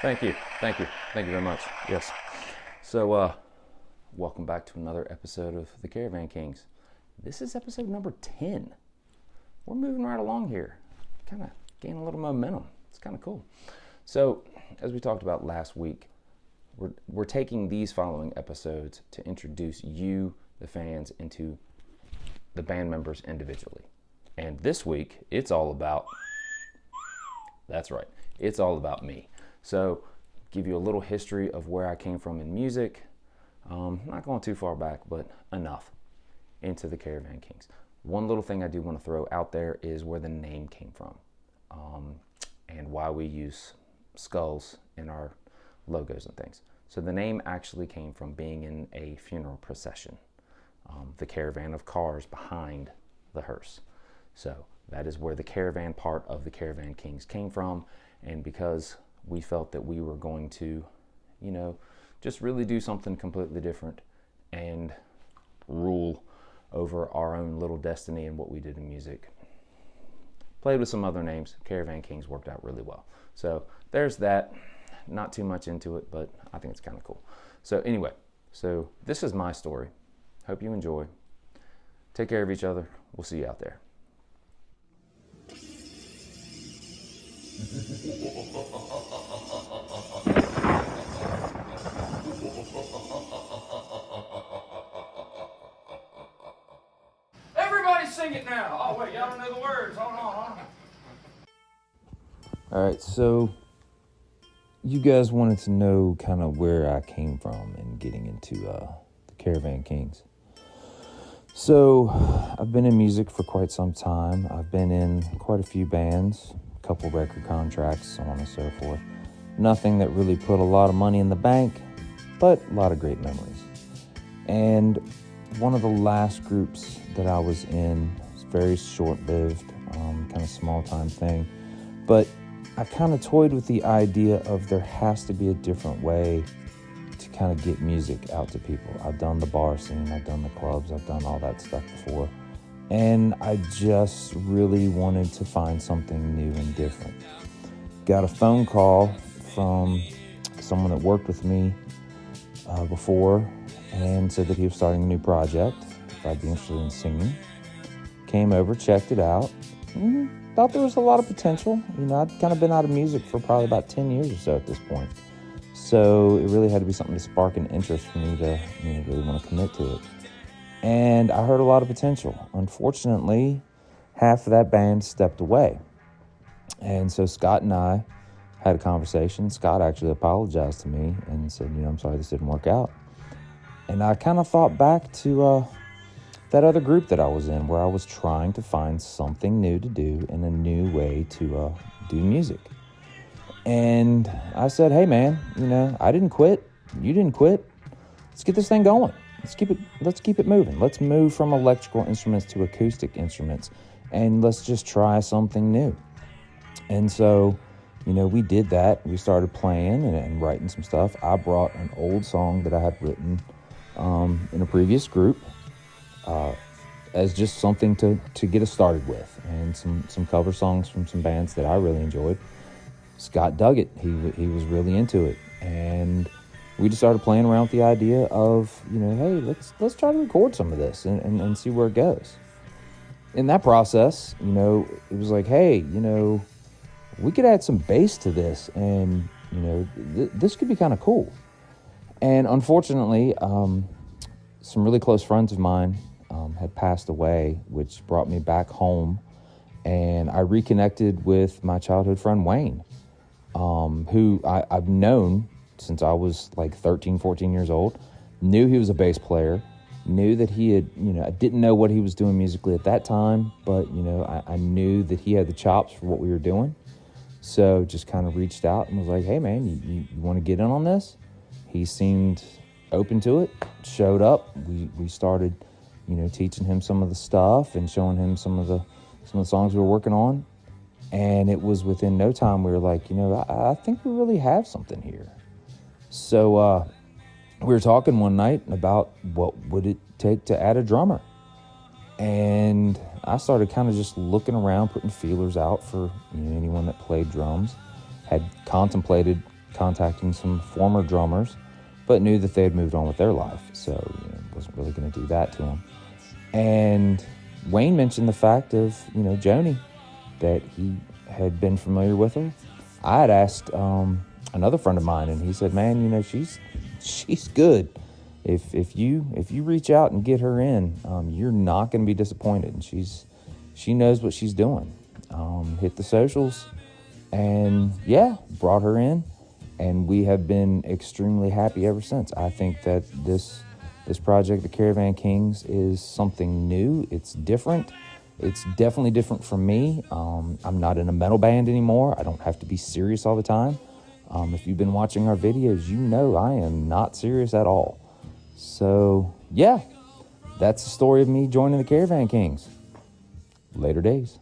Thank you. Thank you. Thank you very much. Yes. So, welcome back to another episode of the Caravan Kings. This is episode number 10. We're moving right along here. Kind of gaining a little momentum. It's kind of cool. So, as we talked about last week, we're taking these following episodes to introduce you, the fans, into the band members individually. And this week, it's all about, that's right, it's all about me. So, give you a little history of where I came from in music. Not going too far back, but enough into the Caravan Kings. One little thing I do want to throw out there is where the name came from, and why we use skulls in our logos and things. So the name actually came from being in a funeral procession, the caravan of cars behind the hearse. So that is where the caravan part of the Caravan Kings came from, and because we felt that we were going to, just really do something completely different and rule over our own little destiny and what we did in music. Played with some other names. Caravan Kings worked out really well. So there's that. Not too much into it, but I think it's kind of cool. So anyway, this is my story. Hope you enjoy. Take care of each other. We'll see you out there. Everybody sing it now. Oh, wait, y'all don't know the words. Hold on. All right, so you guys wanted to know kind of where I came from in getting into the Caravan Kings. So I've been in music for quite some time. I've been in quite a few bands, a couple record contracts, so on and so forth. Nothing that really put a lot of money in the bank, but a lot of great memories. And one of the last groups that I was in was very short-lived, kind of small-time thing, but I kind of toyed with the idea of there has to be a different way to kind of get music out to people. I've done the bar scene, I've done the clubs, I've done all that stuff before. And I just really wanted to find something new and different. Got a phone call from someone that worked with me before and said that he was starting a new project, if I'd be interested in singing. Came over, checked it out, thought there was a lot of potential. I'd kind of been out of music for probably about 10 years or so at this point. So it really had to be something to spark an interest for me to really want to commit to it. And I heard a lot of potential. Unfortunately, half of that band stepped away. And so Scott and I had a conversation. Scott actually apologized to me and said, I'm sorry this didn't work out. And I kind of thought back to that other group that I was in, where I was trying to find something new to do and a new way to do music. And I said, hey man, I didn't quit. You didn't quit. Let's get this thing going. Let's keep it moving. Let's move from electrical instruments to acoustic instruments, and let's just try something new. And so, we did that. We started playing and writing some stuff. I brought an old song that I had written in a previous group as just something to get us started with, and some cover songs from some bands that I really enjoyed. Scott dug it. He was really into it, and we just started playing around with the idea of, hey, let's try to record some of this and see where it goes. In that process, it was like, hey, we could add some bass to this, and this could be kind of cool. And unfortunately, some really close friends of mine had passed away, which brought me back home, and I reconnected with my childhood friend Wayne, who I've known since I was like 13, 14 years old. Knew he was a bass player, knew that he had, I didn't know what he was doing musically at that time, but, I knew that he had the chops for what we were doing. So just kind of reached out and was like, hey man, you want to get in on this? He seemed open to it, showed up. We started, teaching him some of the stuff and showing him some of the songs we were working on. And it was within no time we were like, I think we really have something here. So we were talking one night about what would it take to add a drummer. And I started kind of just looking around, putting feelers out for anyone that played drums. Had contemplated contacting some former drummers, but knew that they had moved on with their life. So, wasn't really going to do that to them. And Wayne mentioned the fact of, Joni, that he had been familiar with her. I had asked another friend of mine, and he said, man, she's good. If you reach out and get her in, you're not going to be disappointed. And she knows what she's doing. Hit the socials, and brought her in, and we have been extremely happy ever since. I think that this project, the Caravan Kings, is something new. It's different. It's definitely different from me. I'm not in a metal band anymore. I don't have to be serious all the time. If you've been watching our videos, I am not serious at all. So, that's the story of me joining the Caravan Kings. Later days.